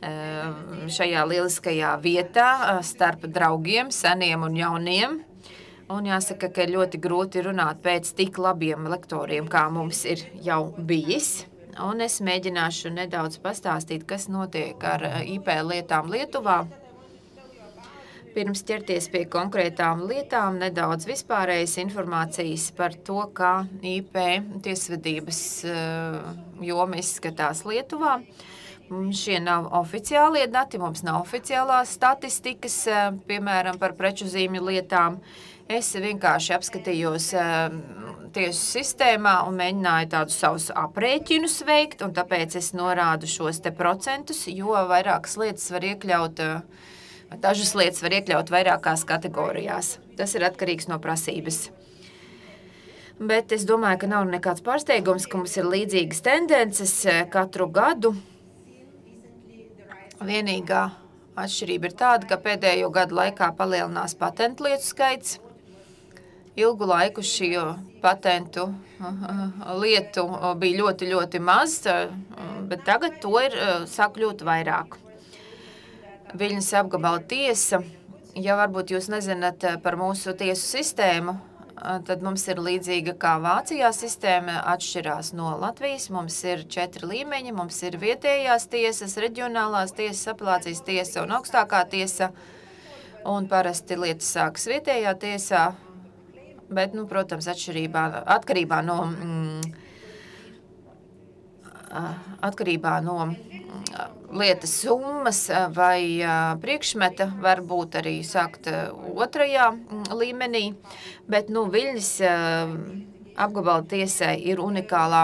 šajā lieliskajā vietā starp draugiem, seniem un jauniem. Un jāsaka, ka ir ļoti grūti runāt pēc tik labiem lektoriem, kā mums ir jau bijis. Un es mēģināšu nedaudz pastāstīt, kas notiek ar IP lietām Lietuvā. Pirms ķerties pie konkrētām lietām, nedaudz vispārējas informācijas par to, kā IP tiesvedības joma izskatās Lietuvā. Šie nav oficiālie dati, mums nav oficiālās statistikas, piemēram, par preču zīmju lietām. Es vienkārši apskatījos tiesu sistēmā un mēģināju tādus savus aprēķinus veikt, un tāpēc es norādu šos te procentus, jo vairākas lietas var iekļaut, dažas lietas var iekļaut vairākās kategorijās. Tas ir atkarīgs no prasības. Bet es domāju, ka nav nekāds pārsteigums, ka mums ir līdzīgas tendences katru gadu. Vienīgā atšķirība ir tāda, ka pēdējo gadu laikā palielinās patentu lietu skaits. Ilgu laiku šī patentu lietu bija ļoti, ļoti maz, bet tagad to ir sāk kļūt vairāk. Viļņas apgabala tiesa, ja varbūt jūs nezināt par mūsu tiesu sistēmu, tad mums ir līdzīga kā Vācijā sistēma, atšķirās no Latvijas. Mums ir 4 līmeņi, mums ir vietējās tiesas, reģionālās tiesas, apelācijas tiesa un augstākā tiesa. Un parasti lietas sākas vietējā tiesā, bet, protams, atkarībā no lietas summas vai priekšmeta var būt arī sākt otrajā līmenī, bet, Viļņas apgabala tiesai ir unikālā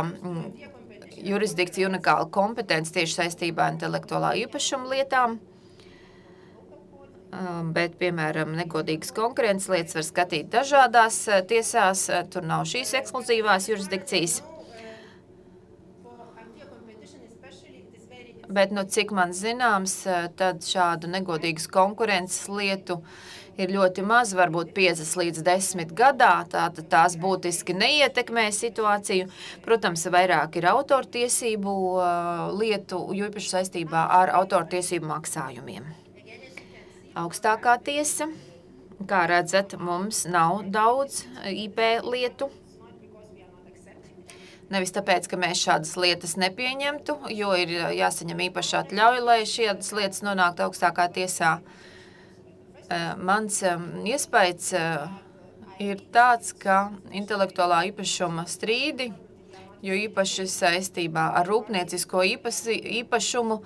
jurisdikcija, unikāla kompetence tieši saistībā ar intelektuālā īpašuma lietām. Bet, piemēram, negodīgas konkurences lietas var skatīt dažādās tiesās, tur nav šīs ekskluzīvās jurisdikcijas. Bet, cik man zināms, tad šādu negodīgas konkurences lietu ir ļoti maz, varbūt 5 līdz 10 gadā, tātad tās būtiski neietekmē situāciju. Protams, vairāk ir autortiesību lietu, jo īpaši saistībā ar autortiesību maksājumiem. Augstākā tiesa, kā redzat, mums nav daudz IP lietu. Nevis tāpēc, ka mēs šādas lietas nepieņemtu, jo ir jāsaņem īpaši atļauja, lai šādas lietas nonāktu augstākā tiesā. Mans iespējas ir tāds, ka intelektuālā īpašuma strīdi, jo īpaši saistībā ar rūpniecisko īpašumu,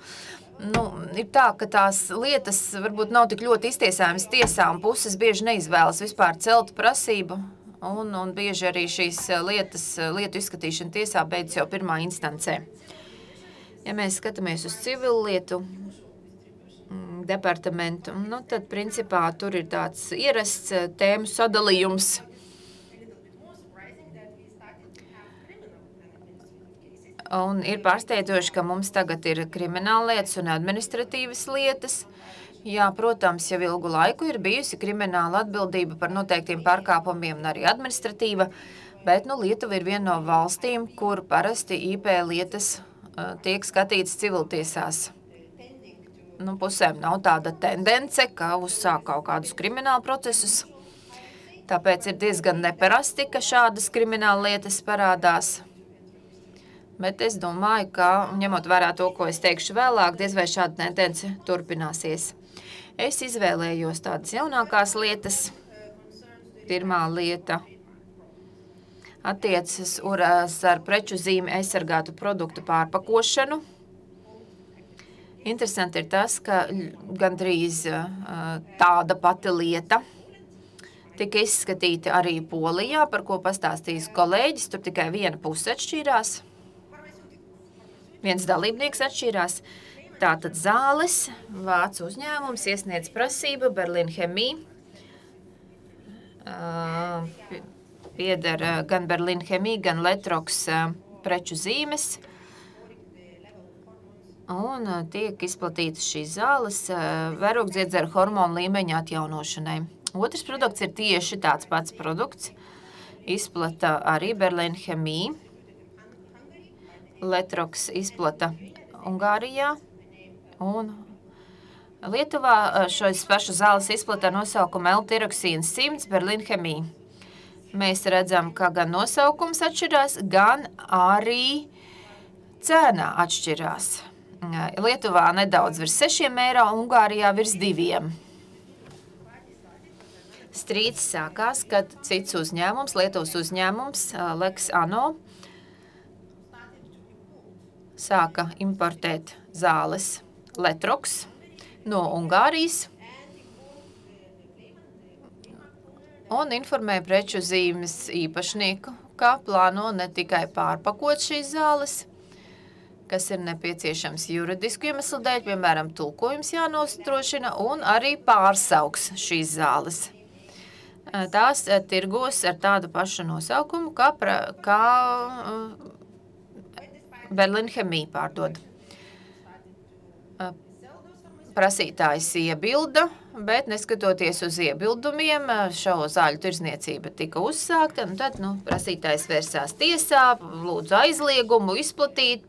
ir tā, ka tās lietas varbūt nav tik ļoti iztiesājamas tiesā, un puses bieži neizvēlas vispār celt prasību, un bieži arī šīs lietu izskatīšana tiesā beidz jau pirmā instancē. Ja mēs skatāmies uz civilu lietu departamentu, tad principā tur ir tāds ierasts tēmu sadalījums. Un ir pārsteidzoši, ka mums tagad ir krimināllietas un administratīvas lietas. Jā, protams, jau ilgu laiku ir bijusi krimināla atbildība par noteiktiem pārkāpumiem un arī administratīva, bet Lietuva ir viena no valstīm, kur parasti IP lietas tiek skatītas civiltiesās. Pusēm nav tāda tendence, ka uzsāk kaut kādus kriminālu procesus. Tāpēc ir diezgan neparasti, ka šādas krimināla lietas parādās. Bet es domāju, ka, ņemot vērā to, ko es teikšu vēlāk, diez vai šāda tendence turpināsies. Es izvēlējos tādas jaunākās lietas. Pirmā lieta attiecas ar preču zīmi aizsargātu produktu pārpakošanu. Interesanti ir tas, ka gandrīz tāda pati lieta tika izskatīta arī Polijā, par ko pastāstīs kolēģis. Tur tikai viena puse atšķīrās. Viens dalībnieks atšķīrās. Tātad zāles, vācu uzņēmums, iesniedz prasību, Berlin Chemie. Pieder gan Berlin Chemie, gan Letrox preču zīmes. Un tiek izplatītas šīs zāles vērogdziedzeru hormonu līmeņa atjaunošanai. Otrs produkts ir tieši tāds pats produkts. Izplata arī Berlin Chemie. Letrox izplata Ungārijā, Un Lietuvā šos pašu zāles izplata nosaukumu L-tiroksīns 100 Berlinchemie. Mēs redzam, ka gan nosaukums atšķirās, gan arī cena atšķirās. Lietuvā nedaudz virs 6 eiro, Ungārijā virs 2. Strīds sākās, kad cits uzņēmums, Lietuvas uzņēmums, Lex Anno, sāka importēt zāles Letrox no Ungārijas un informē preču zīmes īpašnieku, ka plāno ne tikai pārpakot šīs zāles, kas ir nepieciešams juridisku iemeslu dēļ, piemēram, tulkojums jānostrošina, un arī pārsauks šīs zāles. Tās tirgos ar tādu pašu nosaukumu, kā Berlinchemie pārdod. Prasītājs iebilda, bet neskatoties uz iebildumiem, šo zāļu tirzniecība tika uzsākta, un tad prasītājs vērsās tiesā, lūdzu aizliegumu izplatīt,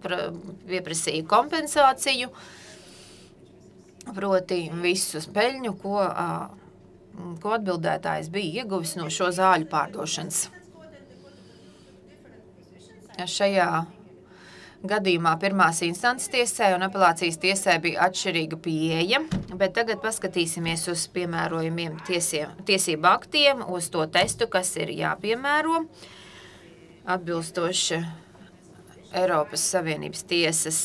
pieprasīja kompensāciju, proti visu peļņu, ko atbildētājs bija ieguvis no šo zāļu pārdošanas. Šajā gadījumā pirmās instances tiesai un apelācijas tiesai bija atšķirīga pieeja, bet tagad paskatīsimies uz piemērojumiem tiesību aktiem, uz to testu, kas ir jāpiemēro, atbilstoši Eiropas Savienības tiesas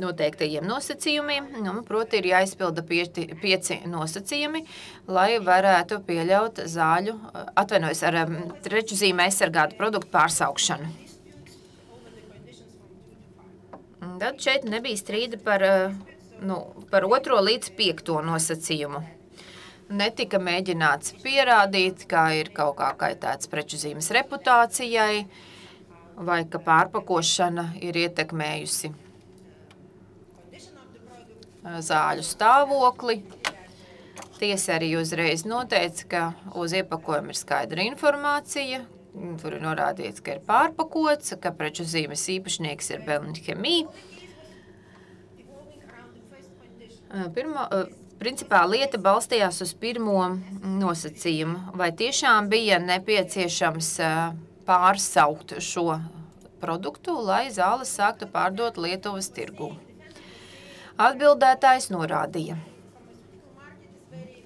noteiktajiem nosacījumiem, proti ir jāizpilda 5 nosacījumi, lai varētu pieļaut zāļu, atvainojos, ar preču zīmē aizsargātu produktu pārsaukšanu. Tad šeit nebija strīda par 2. līdz 5. nosacījumu. Netika mēģināts pierādīt, kā ir kaut kā kaitēts preču zīmes reputācijai, vai ka pārpakošana ir ietekmējusi zāļu stāvokli. Tiesa arī uzreiz noteica, ka uz iepakojuma ir skaidra informācija, tur ir norādīts, ka ir pārpakots, ka preču zīmes īpašnieks ir Berlinchemie. Principā lieta balstījās uz pirmo nosacījumu, vai tiešām bija nepieciešams pārsaukt šo produktu, lai zāles sāktu pārdot Lietuvas tirgū. Atbildētājs norādīja,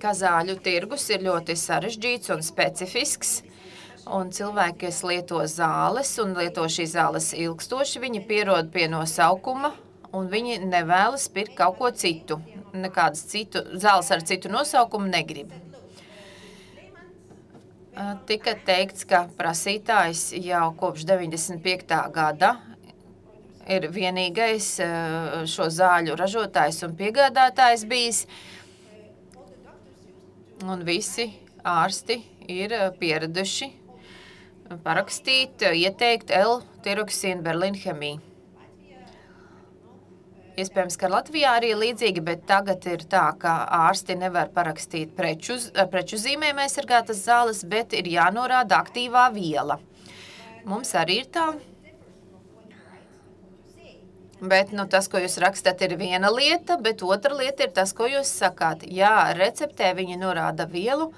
ka zāļu tirgus ir ļoti sarežģīts un specifisks, un cilvēki, kas lieto zāles un lieto šīs zāles ilgstoši, viņi pierod pie nosaukuma, un viņi nevēlas pirkt kaut ko citu. Nekādas zāles ar citu nosaukumu negrib. Tika teikts, ka prasītājs jau kopš 95. gada ir vienīgais šo zāļu ražotājs un piegādātājs bijis, un visi ārsti ir pieraduši parakstīt, ieteikt L-tiroksīnu Berlinchemie. Iespējams, ka Latvijā arī līdzīgi, bet tagad ir tā, ka ārsti nevar parakstīt preču zīmēm aizsargātas zāles, bet ir jānorāda aktīvā viela. Mums arī ir tā. Bet tas, ko jūs rakstat, ir viena lieta, bet otra lieta ir tas, ko jūs sakāt. Jā, receptē viņi norāda vielu,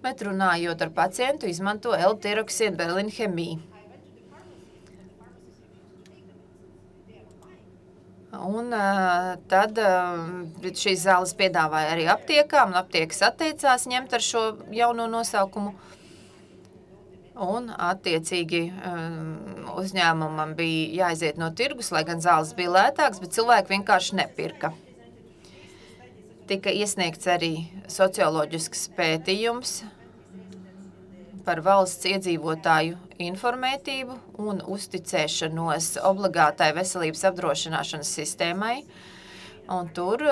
bet runājot ar pacientu, izmanto L-tiroksīnu Berlinchemie. Un tad šīs zāles piedāvāja arī aptiekām, un aptiekas atteicās ņemt ar šo jauno nosaukumu. Un attiecīgi uzņēmumam bija jāiziet no tirgus, lai gan zāles bija lētāks, bet cilvēki vienkārši nepirka. Tika iesniegts arī socioloģisks pētījums par valsts iedzīvotāju informētību un uzticēšanos obligātai veselības apdrošināšanas sistēmai. Un tur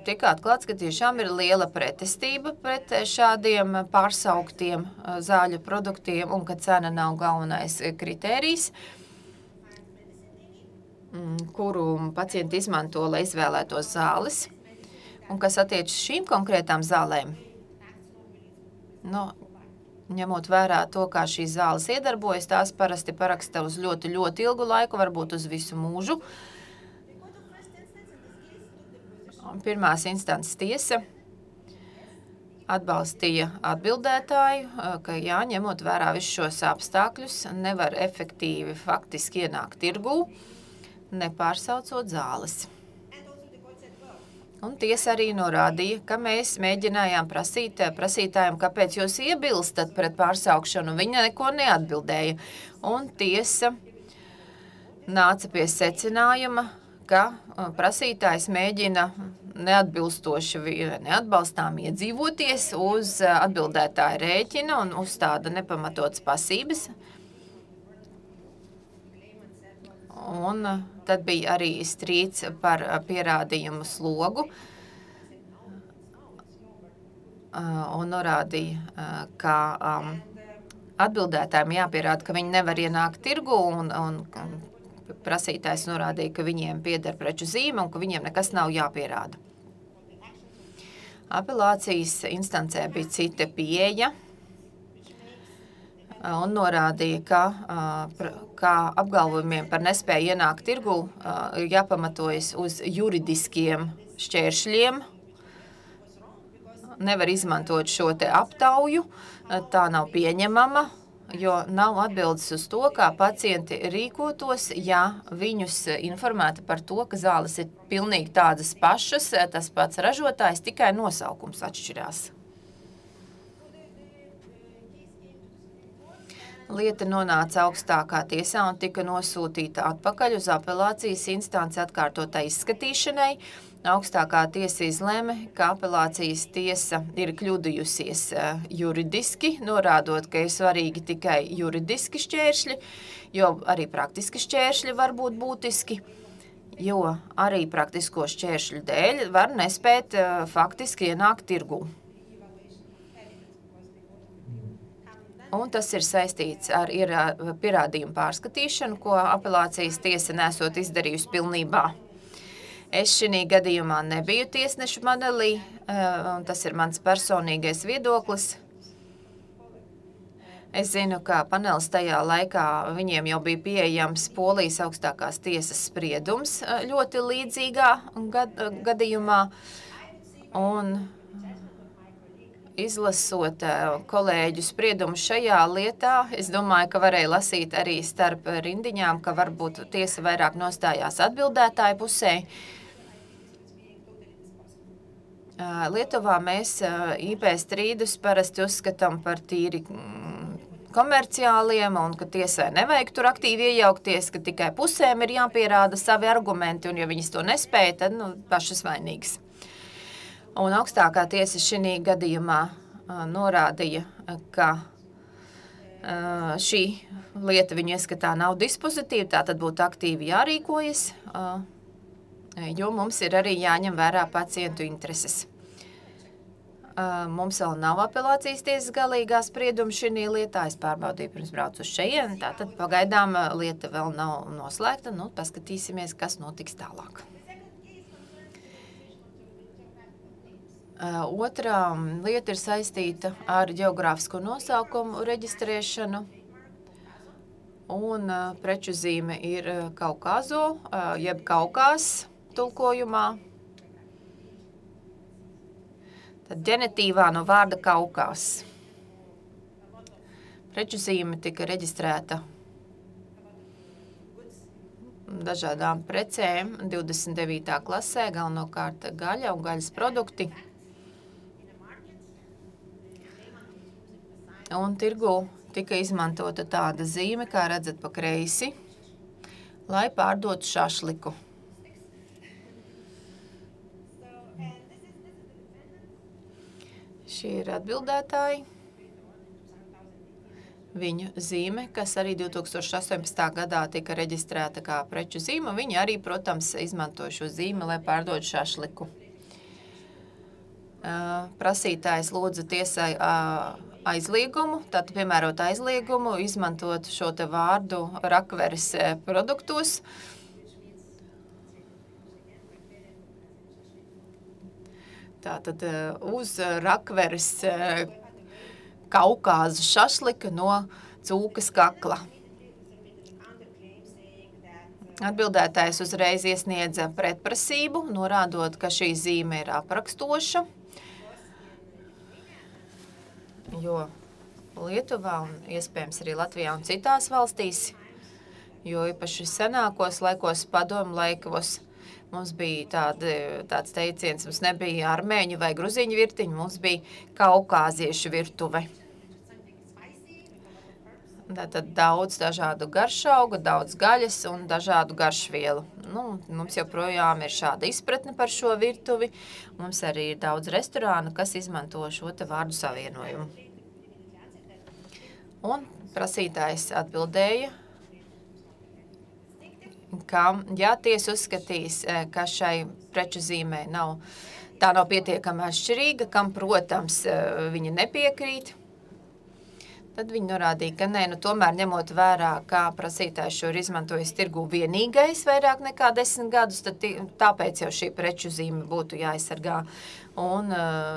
tika atklāts, ka tiešām ir liela pretestība pret šādiem pārsauktiem zāļu produktiem un ka cena nav galvenais kritērijs, kuru pacienti izmanto, lai izvēlētos zāles. Un kas attiecas šīm konkrētām zālēm, ņemot vērā to, kā šīs zāles iedarbojas, tās parasti paraksta uz ļoti, ļoti ilgu laiku, varbūt uz visu mūžu. Pirmās instances tiesa atbalstīja atbildētāju, ka ņemot vērā visus šos apstākļus, nevar efektīvi faktiski ienākt tirgū, nepārsaucot zāles. Un tiesa arī norādīja, ka mēs mēģinājām prasīt prasītājiem, kāpēc jūs iebilstat pret pārsaukšanu, viņa neko neatbildēja. Un tiesa nāca pie secinājuma, ka prasītājs mēģina neatbilstoši neatbalstām iedzīvoties uz atbildētāja rēķina un uzstāda nepamatotas pasības. Un tad bija arī strīds par pierādījumu slogu un norādīja, ka atbildētājiem jāpierāda, ka viņi nevar ienākt tirgu un prasītājs norādīja, ka viņiem pieder preču zīme un ka viņiem nekas nav jāpierāda. Apelācijas instancē bija cita pieeja un norādīja, ka apgalvojumiem par nespēju ienākt tirgu ir jāpamatojas uz juridiskiem šķēršļiem. Nevar izmantot šo te aptauju, tā nav pieņemama, jo nav atbildes uz to, kā pacienti rīkotos, ja viņus informēta par to, ka zāles ir pilnīgi tādas pašas, tas pats ražotājs, tikai nosaukums atšķirās. Lieta nonāca augstākā tiesā un tika nosūtīta atpakaļ uz apelācijas instanci atkārtotai izskatīšanai. Augstākā tiesa izlēma, ka apelācijas tiesa ir kļūdījusies juridiski, norādot, ka ir svarīgi tikai juridiski šķēršļi, jo arī praktiski šķēršļi var būt būtiski, jo arī praktisko šķēršļu dēļ var nespēt faktiski ienākt tirgū. Un tas ir saistīts ar pierādījumu pārskatīšanu, ko apelācijas tiesa nesot izdarījusi pilnībā. Es šī gadījumā nebiju tiesnešu panelī, un tas ir mans personīgais viedoklis. Es zinu, ka panelis tajā laikā viņiem jau bija pieejams Polijas augstākās tiesas spriedums ļoti līdzīgā gadījumā, un izlasot kolēģu spriedumu šajā lietā, es domāju, ka varēja lasīt arī starp rindiņām, ka varbūt tiesa vairāk nostājās atbildētāju pusē. Lietuvā mēs IP strīdus parasti uzskatām par tīri komerciāliem un ka tiesai nevajag tur aktīvi iejaukties, ka tikai pusēm ir jāpierāda savi argumenti un ja viņas to nespēja, tad pašas vainīgas. Un augstākā tiesa šī gadījumā norādīja, ka šī lieta viņu ieskatā nav dispozitīva, tā tad būtu aktīvi jārīkojas, jo mums ir arī jāņem vērā pacientu intereses. Mums vēl nav apelācijas tiesas galīgā sprieduma šī lietā, es pārbaudīju pirms braucu uz šejieni, tātad pagaidām lieta vēl nav noslēgta, paskatīsimies, kas notiks tālāk. Otrā lieta ir saistīta ar ģeogrāfisko nosaukumu reģistrēšanu, un preču zīme ir Kaukazo, jeb Kaukās tulkojumā. Tad ģenetīvā no vārda Kaukās. Preču zīme tika reģistrēta dažādām precēm 29. klasē, galvenokārt gaļa un gaļas produkti. Un tirgu tika izmantota tāda zīme, kā redzat pa kreisi, lai pārdotu šašliku. Šie ir atbildētāji. Viņu zīme, kas arī 2018. gadā tika reģistrēta kā preču zīme, viņi arī, protams, izmanto šo zīmi, lai pārdotu šašliku. Prasītājs lūdza tiesai aizliegumu, tātad piemērot aizliegumu, izmantot šo te vārdu rakveres produktos. Tātad uz rakveres Kaukāzu šašlika no cūkas kakla. Atbildētājs uzreiz iesniedza pretprasību, norādot, ka šī zīme ir aprakstoša, jo Lietuvā un iespējams arī Latvijā un citās valstīs, jo īpaši senākos laikos, padomu laikos, mums bija tāds teiciens, mums nebija armēņu vai gruziņu virtiņu, mums bija kaukāziešu virtuve. Tātad daudz dažādu garšaugu, daudz gaļas un dažādu garšvielu. Mums joprojām ir šāda izpratne par šo virtuvi. Mums arī ir daudz restorānu, kas izmanto šo te vārdu savienojumu. Un prasītājs atbildēja, ka, ja tiesa uzskatīs, ka šai preču zīmē tā nav pietiekami atšķirīga, kam, protams, viņi nepiekrīt, tad viņi norādīja, ka nē, tomēr ņemot vērā, kā prasītājs šo ir izmantojis tirgū vienīgais vairāk nekā 10 gadus, tad tāpēc jau šī preču zīme būtu jāaizsargā. Un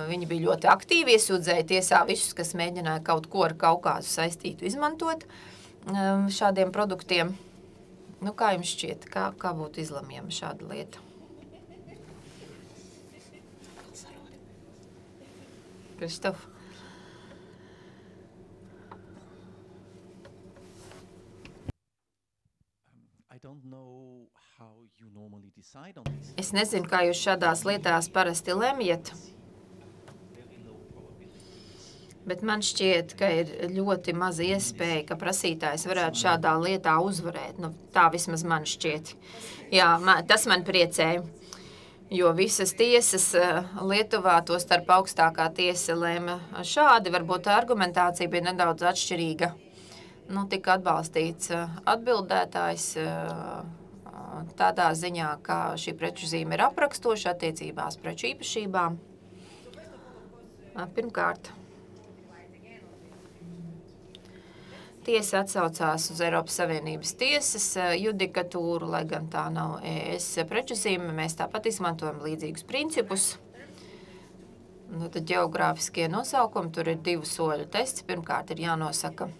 viņi bija ļoti aktīvi, iesūdzēja tiesā visus, kas mēģināja kaut ko ar Kaukāzu saistītu izmantot šādiem produktiem. Kā jums šķiet, kā būtu izlemjama šāda lieta? Kristof? Es nezinu, kā jūs šādās lietās parasti lemjat, bet man šķiet, ka ir ļoti maza iespēja, ka prasītājs varētu šādā lietā uzvarēt. Tā vismaz man šķiet. Jā, tas man priecēja, jo visas tiesas Lietuvā, to starp augstākā tiesa lēma šādi, varbūt argumentācija bija nedaudz atšķirīga. Tika atbalstīts atbildētājs tādā ziņā, ka šī preču zīme ir aprakstoša attiecībās preču īpašībām. Pirmkārt, tiesa atsaucās uz Eiropas Savienības tiesas judikatūru, lai gan tā nav ES preču zīme, mēs tāpat izmantojam līdzīgus principus. Tad ģeogrāfiskie nosaukumi, tur ir 2 soļu tests. Pirmkārt ir jānosaka,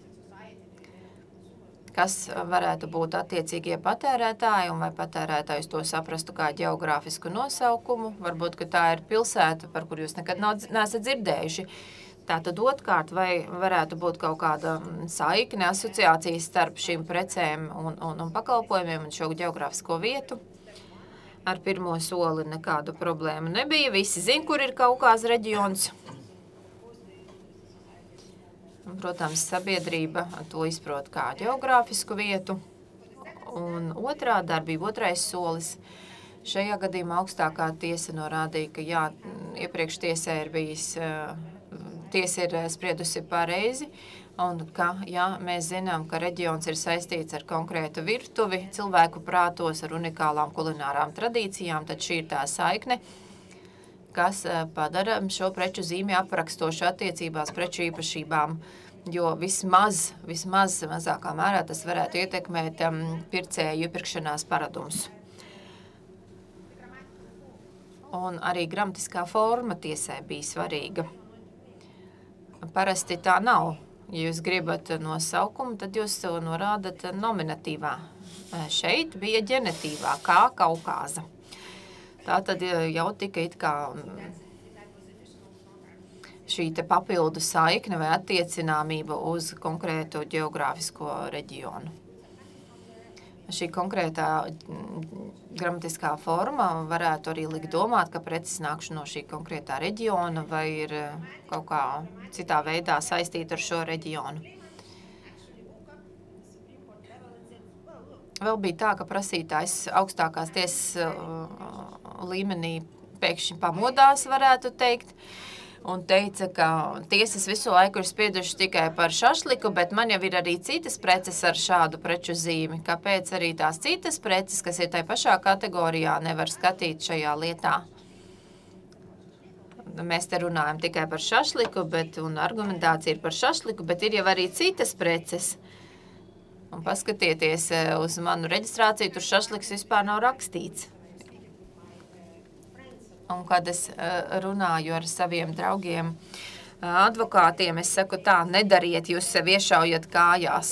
kas varētu būt attiecīgie patērētāji, un vai patērētājs to saprastu kā ģeogrāfisku nosaukumu. Varbūt, ka tā ir pilsēta, par kur jūs nekad neesat dzirdējuši. Tātad otrkārt, vai varētu būt kaut kāda saikne, asociācijas starp šīm precēm un pakalpojumiem un šo ģeogrāfisko vietu. Ar pirmo soli nekādu problēmu nebija. Visi zin, kur ir Kaukāza reģions. Protams, sabiedrība to izprot kā ģeogrāfisku vietu. Un otrā darbība, otrais solis. Šajā gadījumā augstākā tiesa norādīja, ka jā, iepriekš tiesā ir bijis, tiesa ir spriedusi pareizi, un ka, ja mēs zinām, ka reģions ir saistīts ar konkrētu virtuvi, cilvēku prātos ar unikālām kulinārām tradīcijām, tad šī ir tā saikne, kas padara šo preču zīmi aprakstošu attiecībās preču īpašībām, jo vismaz mazākā mērā tas varētu ietekmēt pircēju iepirkšanās paradumus. Un arī gramatiskā forma tiesai bija svarīga. Parasti tā nav. Ja jūs gribat nosaukumu, tad jūs to norādat nominatīvā. Šeit bija ģenetīvā, kā Kaukāza. Tā tad jau tika it kā šī te papildu saikne vai attiecināmība uz konkrēto ģeogrāfisko reģionu. Šī konkrētā gramatiskā forma varētu arī likt domāt, ka preces nākšu no šī konkrētā reģiona vai ir kaut kā citā veidā saistīta ar šo reģionu. Vēl bija tā, ka prasītājs augstākās tiesas līmenī pēkšņi pamodās, varētu teikt, un teica, ka tiesas visu laiku ir spriedušas tikai par šašliku, bet man jau ir arī citas preces ar šādu preču zīmi. Kāpēc arī tās citas preces, kas ir tai pašā kategorijā, nevar skatīt šajā lietā? Mēs te runājam tikai par šašliku, un argumentācija ir par šašliku, bet ir jau arī citas preces. Un paskatieties uz manu reģistrāciju, tur šašliks vispār nav rakstīts. Un kad es runāju ar saviem draugiem, advokātiem, es saku tā, nedariet, jūs sev iešaujat kājās.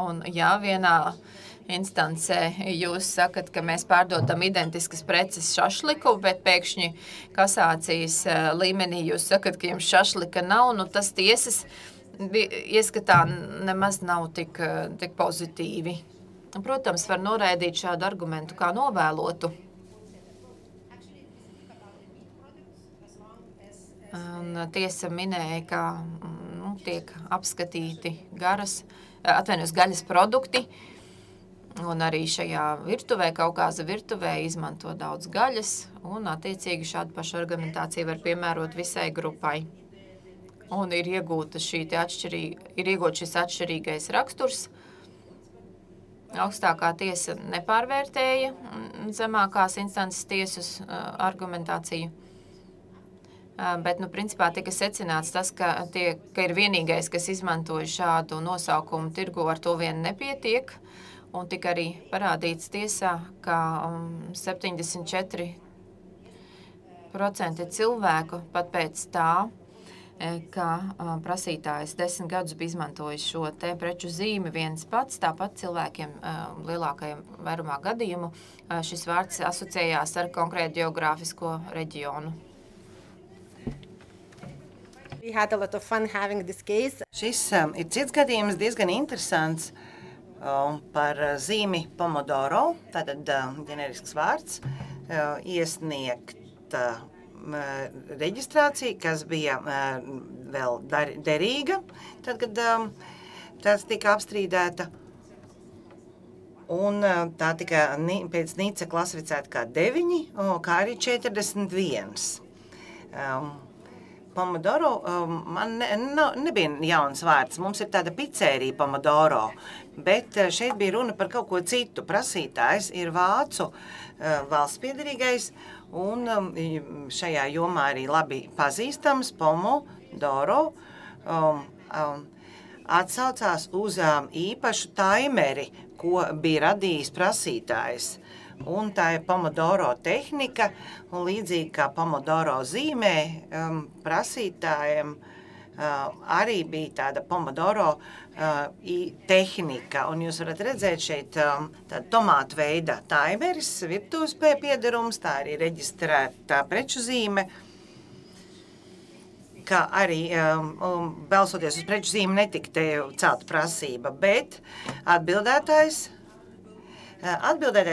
Un ja vienā instancē jūs sakat, ka mēs pārdodam identiskas preces šašliku, bet pēkšņi kasācijas līmenī jūs sakat, ka jums šašlika nav, nu tas tiesas ieskatā nemaz nav tik pozitīvi. Protams, var noraidīt šādu argumentu kā novēlotu. Un tiesa minēja, ka tiek apskatīti gaļas produkti, un arī šajā virtuvē, Kaukāza virtuvē, izmanto daudz gaļas, un attiecīgi šādu pašu argumentāciju var piemērot visai grupai. Un ir iegūts šis atšķirīgais raksturs. Augstākā tiesa nepārvērtēja zemākās instances tiesas argumentāciju. Bet, principā tika secināts tas, ka ir vienīgais, kas izmantoja šādu nosaukumu tirgu, ar to vien nepietiek, un tika arī parādīts tiesā, ka 74% cilvēku pat pēc tā, ka prasītājs 10 gadus bija izmantojis šo te preču zīmi viens pats, tāpat cilvēkiem lielākajam vairumā gadījumu šis vārds asociējās ar konkrētu geogrāfisko reģionu. We had a lot of fun having this case. Šis ir cits gadījums diezgan interesants par zīmi Pomodoro, tātad ģenerisks vārds, iesniegta reģistrācija, kas bija vēl derīga, tad, kad tās tika apstrīdēta, un tā tika pēc Nīca klasificēta kā 9, kā arī 41. Pomodoro man nebija jauns vārds. Mums ir tāda pizzerija Pomodoro, bet šeit bija runa par kaut ko citu. Prasītājs ir vācu valstspiederīgais un šajā jomā arī labi pazīstams Pomodoro atsaucās uz īpašu taimeri, ko bija radījis prasītājs. Un tā ir Pomodoro tehnika, un līdzīgi kā Pomodoro zīmē, prasītājiem arī bija tāda Pomodoro tehnika. Un jūs varat redzēt šeit tāda tomātu veida taimeris, virtuves piederums, tā arī reģistrēta preču zīme, kā arī balsoties uz preču zīmi netika te celta prasība, bet atbildētājs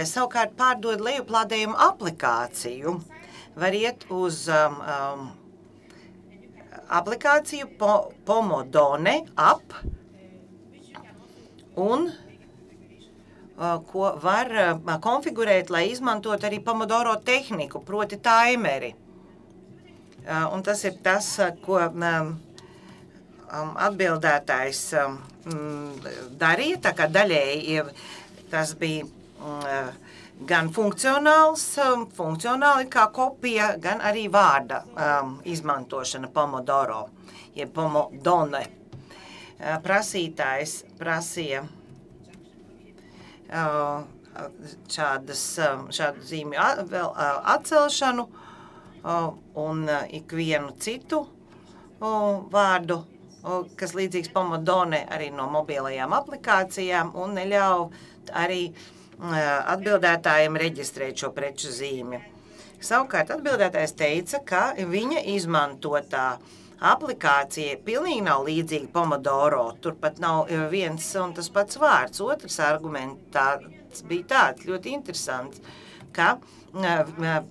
savukārt pārdod lejuplādējumu aplikāciju. Var iet uz aplikāciju Pomodone app, un ko var konfigurēt, lai izmantot arī Pomodoro tehniku, proti taimeri. Un tas ir tas, ko atbildētājs darīja, tā kā daļēji tas bija gan funkcionāli kā kopija, gan arī vārda izmantošana Pomodoro, jeb Pomodone. Prasītājs prasīja šādu zīmju vēl atcelšanu un ikvienu citu vārdu, kas līdzīgs Pomodone arī no mobilajām aplikācijām un neļauj arī atbildētājiem reģistrēt šo preču zīmi. Savukārt atbildētājs teica, ka viņa izmantotā aplikācija pilnīgi nav līdzīga Pomodoro. Turpat nav viens un tas pats vārds. Otrs argumentāts bija tāds ļoti interesants, ka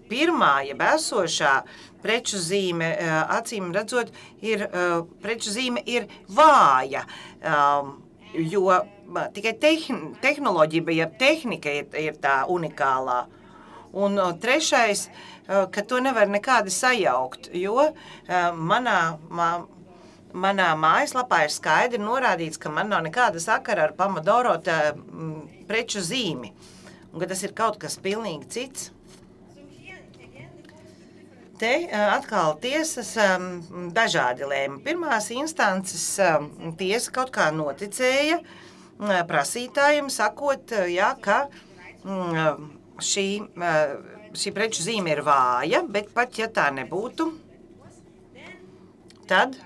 pirmā, jeb esošā preču zīme, acīm redzot, preču zīme ir vāja, jo tikai tehnoloģija, ja tehnika ir tā unikālā. Un trešais, ka to nevar nekādi sajaukt, jo manā mājaslapā ir skaidri norādīts, ka man nav nekāda sakara ar Pomodoro preču zīmi, un ka tas ir kaut kas pilnīgi cits. Te atkal tiesas dažādi lēma. Pirmās instances tiesa kaut kā noticēja prasītājiem, sakot, jā, ka šī preču zīme ir vāja, bet pat ja tā nebūtu, tad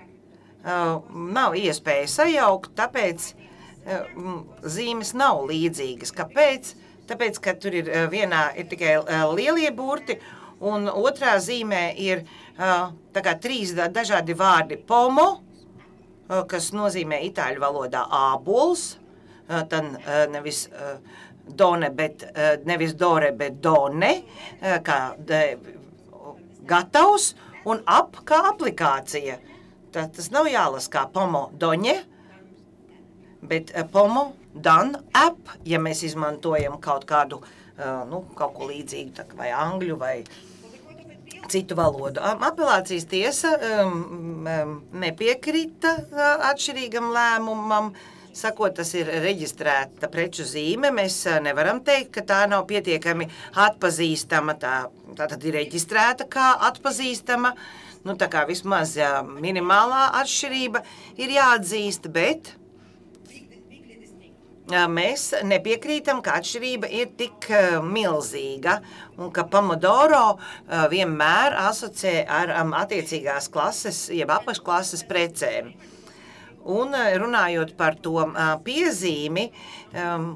nav iespēja sajaukt, tāpēc zīmes nav līdzīgas. Kāpēc? Tāpēc, ka tur ir vienā ir tikai lielie burti, un otrā zīmē ir tā kā 3 dažādi vārdi pomo, kas nozīmē itāļu valodā ābols, tad nevis done, nevis dore, bet done, kā gatavs, un ap kā aplikācija. Tas nav jālas kā pomo doņe, bet pomo dan app, ja mēs izmantojam kaut kādu, kaut ko līdzīgu, vai angļu, vai citu valodu. Apelācijas tiesa nepiekrita atšķirīgam lēmumam, sakot, tas ir reģistrēta preču zīme. Mēs nevaram teikt, ka tā nav pietiekami atpazīstama, tā tad ir reģistrēta kā atpazīstama, tā kā vismaz minimālā atšķirība ir jāatzīst, bet mēs nepiekrītam, ka atšķirība ir tik milzīga un ka pomodoro vienmēr asociē ar attiecīgās klases, jeb apakšklases precēm. Un runājot par to piezīmi,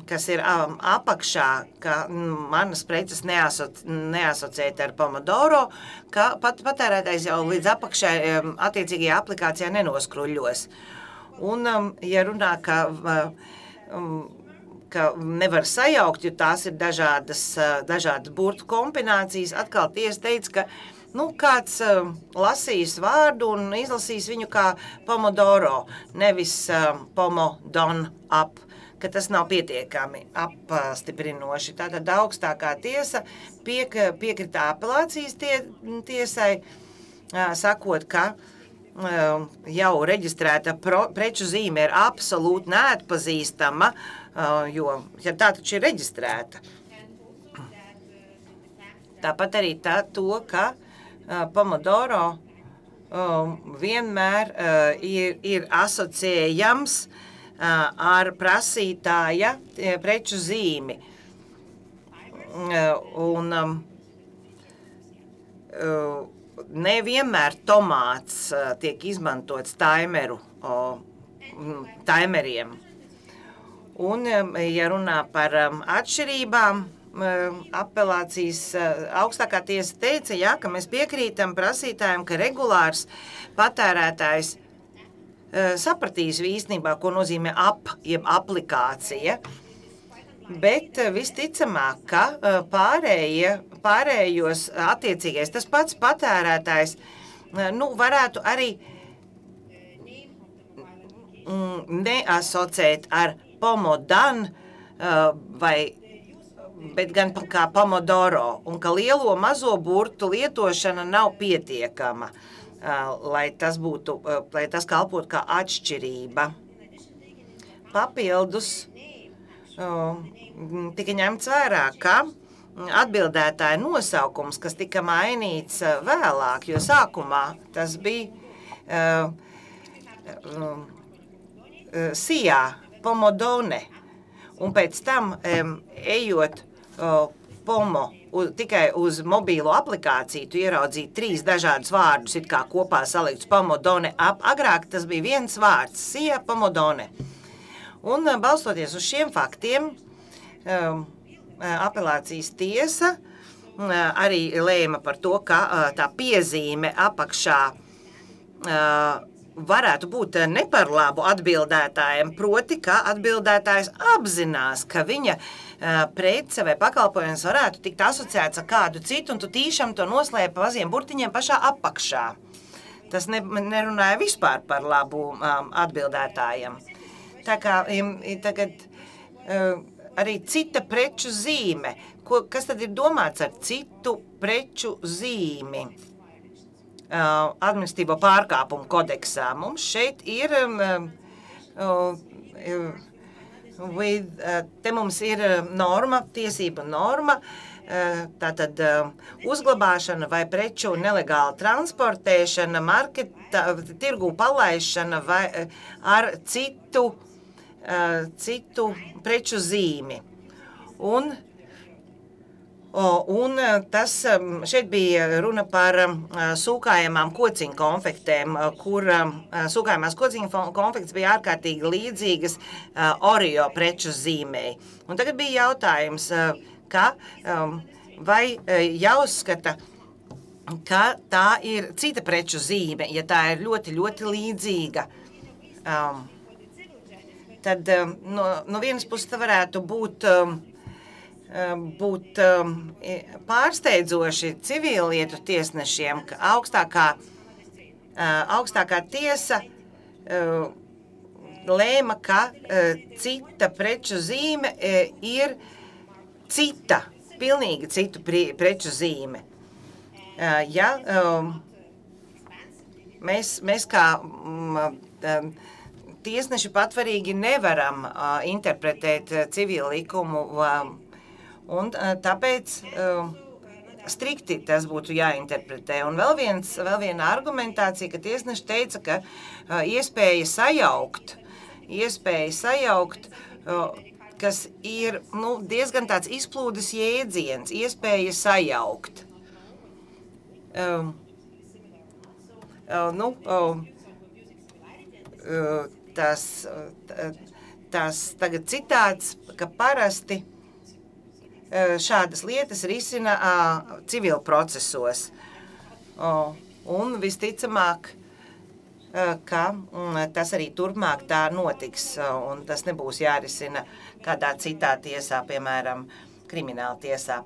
kas ir apakšā, ka manas preces neasociēt ar pomodoro, ka patērētājs jau līdz apakšai attiecīgajā aplikācijā nenoskruļos. Un, ja runā, ka nevar sajaukt, jo tās ir dažādas burtu kombinācijas, atkal tiesa teica, ka kāds lasīs vārdu un izlasīs viņu kā pomodoro, nevis pomodon ap, ka tas nav pietiekami apstiprinoši. Tātad augstākā tiesa piekrita apelācijas tiesai, sakot, ka jau reģistrēta preču zīme ir absolūti neatpazīstama, jo tā taču ir reģistrēta. Tāpat arī to, ka pomodoro vienmēr ir asociējams ar prasītāja preču zīmi. Un nevienmēr tomāts tiek izmantots taimeriem. Un, ja runā par atšķirībām, apelācijas augstākā tiesa teica, ka mēs piekrītam prasītājiem, ka regulārs patērētājs sapratīs īstenībā, ko nozīmē jeb aplikācija, bet visticamāk, ka pārējos attiecīgais tas pats patērētājs varētu arī neasociēt ar pomodan bet gan kā pomodoro, un ka lielo mazo burtu lietošana nav pietiekama, lai tas kalpotu kā atšķirība. Papildus tika ņemts vērā, ka atbildētāja nosaukums, kas tika mainīts vēlāk, jo sākumā tas bija sijā, pomodone, un pēc tam ejot pomo tikai uz mobīlo aplikāciju, tu ieraudzīji 3 dažādus vārdus, it kā kopā salikts pomodone agrāk tas bija viens vārds, sija, pomodone. Un balstoties uz šiem faktiem, apelācijas tiesa arī lēma par to, ka tā piezīme apakšā varētu būt ne par labu atbildētājiem, proti, ka atbildētājs apzinās, ka viņa prece vai pakalpojums varētu tikt asociēts ar kādu citu, un tu tīšām to noslēpi maziem burtiņiem pašā apakšā. Tas nerunāja vispār par labu atbildētājiem. Tā kā tagad arī cita preču zīme. Kas tad ir domāts ar citu preču zīmi? Administratīvo pārkāpumu kodeksā. Mums šeit ir, te mums ir norma, tiesība norma, tātad uzglabāšana vai preču nelegāla transportēšana, tirgū palaišana vai ar citu preču zīmi. Un tas šeit bija runa par sūkājamām kociņu konfektēm, kur sūkājamās kociņu konfekts bija ārkārtīgi līdzīgas Oreo preču zīmei. Un tagad bija jautājums, ka vai jāuzskata, ka tā ir cita preču zīme, ja tā ir ļoti, ļoti līdzīga. Tad no vienas puses tā varētu būt pārsteidzoši civillietu tiesnešiem, ka augstākā tiesa lēma, ka cita preču zīme ir cita, pilnīgi citu preču zīme. Ja mēs kā tiesneši patvarīgi nevaram interpretēt civilu likumu, un tāpēc strikti tas būtu jāinterpretē. Un vēl viena argumentācija, ka tiesneši teica, ka iespēja sajaukt, kas ir diezgan tāds izplūdes jēdziens, iespēja sajaukt. Tas tagad citāts, ka parasti šādas lietas risina civil procesos. Un visticamāk, ka tas arī turpmāk tā notiks, un tas nebūs jārisina kādā citā tiesā, piemēram, krimināla tiesā.